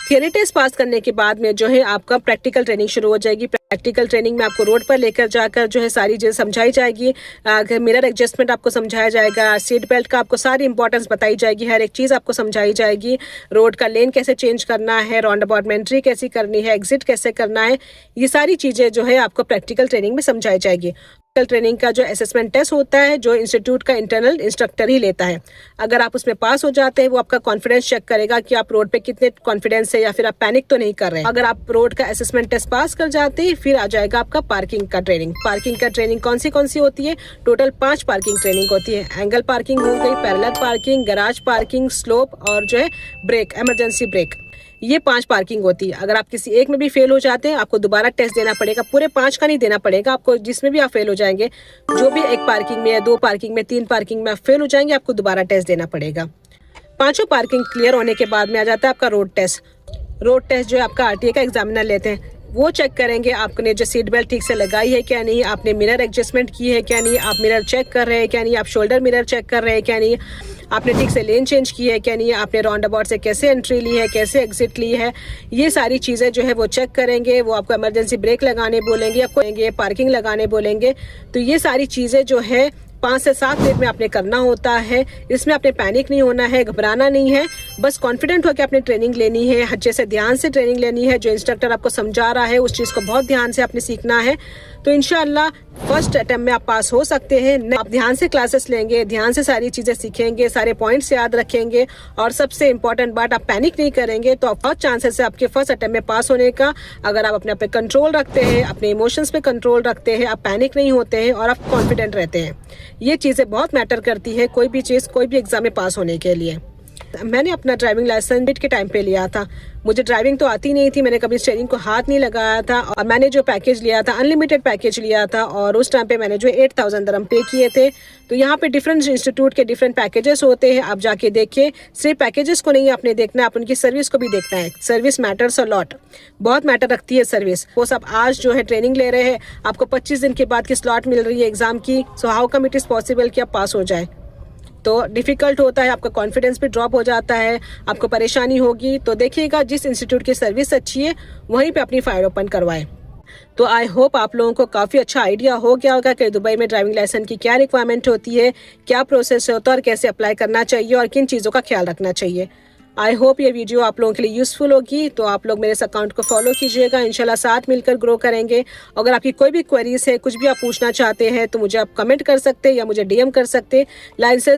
Theory test pass करने के बाद में जो है आपका प्रैक्टिकल ट्रेनिंग शुरू हो जाएगी। प्रैक्टिकल ट्रेनिंग में आपको रोड पर लेकर जाकर जो है सारी चीज़ें समझाई जाएगी। मिरर एडजस्टमेंट आपको समझाया जाएगा, सीट बेल्ट का आपको सारी इंपॉर्टेंस बताई जाएगी, हर एक चीज़ आपको समझाई जाएगी। रोड का लेन कैसे चेंज करना है, राउंड अबाउट में एंट्री कैसी करनी है, एग्जिट कैसे करना है, ये सारी चीज़ें जो है आपको प्रैक्टिकल ट्रेनिंग में समझाई जाएगी। ट्रेनिंग का जो असेसमेंट टेस्ट होता है जो इंस्टीट्यूट का इंटरनल इंस्ट्रक्टर ही लेता है। अगर आप उसमें पास हो जाते हैं वो आपका कॉन्फिडेंस चेक करेगा कि आप रोड पे कितने कॉन्फिडेंस है या फिर आप पैनिक तो नहीं कर रहे हैं। अगर आप रोड का असेसमेंट टेस्ट पास कर जाते हैं फिर आ जाएगा आपका पार्किंग का ट्रेनिंग। पार्किंग का ट्रेनिंग कौन सी होती है? टोटल 5 पार्किंग ट्रेनिंग होती है। एंगल पार्किंग हो गई, parallel parking, garage parking, slope और जो है ब्रेक, इमरजेंसी ब्रेक, ये 5 पार्किंग होती है। अगर आप किसी एक में भी फेल हो जाते हैं आपको दोबारा टेस्ट देना पड़ेगा। पूरे 5 का नहीं देना पड़ेगा आपको, जिसमें भी आप फेल हो जाएंगे, जो भी 1 पार्किंग में या 2 पार्किंग में 3 पार्किंग में आप फेल हो जाएंगे आपको दोबारा टेस्ट देना पड़ेगा। 5 पार्किंग क्लियर होने के बाद में आ जाता है आपका रोड टेस्ट। रोड टेस्ट जो है आपका आरटीए का एग्जामिनर लेते हैं। वो चेक करेंगे आपने जो सीट बेल्ट ठीक से लगाई है क्या नहीं, आपने मिरर एडजस्टमेंट की है क्या नहीं, आप मिरर चेक कर रहे हैं क्या नहीं, आप शोल्डर मिरर चेक कर रहे हैं क्या नहीं, आपने ठीक से लेन चेंज की है क्या नहीं, आपने राउंड अबाउट से कैसे एंट्री ली है, कैसे एग्जिट ली है, ये सारी चीज़ें जो है वो चेक करेंगे। वो आपको इमरजेंसी ब्रेक लगाने बोलेंगे, आपको पार्किंग लगाने बोलेंगे। तो ये सारी चीज़ें जो है 5 से 7 मिनट में आपने करना होता है। इसमें आपने पैनिक नहीं होना है, घबराना नहीं है, बस कॉन्फिडेंट होकर आपने ट्रेनिंग लेनी है, अच्छे से ध्यान से ट्रेनिंग लेनी है। जो इंस्ट्रक्टर आपको समझा रहा है उस चीज़ को बहुत ध्यान से आपने सीखना है। तो इंशाल्लाह फर्स्ट अटेम्प्ट में आप पास हो सकते हैं। आप ध्यान से क्लासेस लेंगे, ध्यान से सारी चीज़ें सीखेंगे, सारे पॉइंट्स याद रखेंगे और सबसे इंपॉर्टेंट बात आप पैनिक नहीं करेंगे तो बहुत चांसेस है आपके फर्स्ट अटेम्प्ट में पास होने का। अगर आप अपने पे कंट्रोल रखते हैं, अपने इमोशंस पे कंट्रोल रखते हैं, आप पैनिक नहीं होते हैं और आप कॉन्फिडेंट रहते हैं, ये चीज़ें बहुत मैटर करती है कोई भी चीज़, कोई भी एग्जाम में पास होने के लिए। मैंने अपना ड्राइविंग लाइसेंस बिट के टाइम पे लिया था। मुझे ड्राइविंग तो आती नहीं थी, मैंने कभी स्टीयरिंग को हाथ नहीं लगाया था और मैंने जो पैकेज लिया था अनलिमिटेड पैकेज लिया था और उस टाइम पे मैंने जो 8000 दिरहम पे किए थे। तो यहाँ पे डिफरेंट इंस्टीट्यूट के डिफरेंट पैकेजेस होते हैं, आप जाके देखिए। सिर्फ पैकेजेस को नहीं आपने देखना है, आप उनकी सर्विस को भी देखना है। सर्विस मैटर्स अ लॉट, बहुत मैटर रखती है सर्विस। वो सब आज जो है ट्रेनिंग ले रहे हैं, आपको 25 दिन के बाद की स्लॉट मिल रही है एग्जाम की। So how come it is possible कि आप पास हो जाए? तो डिफ़िकल्ट होता है, आपका कॉन्फिडेंस भी ड्रॉप हो जाता है, आपको परेशानी होगी। तो देखिएगा जिस इंस्टीट्यूट की सर्विस अच्छी है वहीं पे अपनी फाइल ओपन करवाएं। तो आई होप आप लोगों को काफ़ी अच्छा आइडिया हो गया होगा कि दुबई में ड्राइविंग लाइसेंस की क्या रिक्वायरमेंट होती है, क्या प्रोसेस होता है और कैसे अप्लाई करना चाहिए और किन चीज़ों का ख्याल रखना चाहिए। आई होप ये वीडियो आप लोगों के लिए यूज़फुल होगी। तो आप लोग मेरे इस अकाउंट को फॉलो कीजिएगा, इंशाल्लाह साथ मिलकर ग्रो करेंगे। अगर आपकी कोई भी क्वेरीज है, कुछ भी आप पूछना चाहते हैं तो मुझे आप कमेंट कर सकते हैं या मुझे डीएम कर सकते हैं। लाइसेंस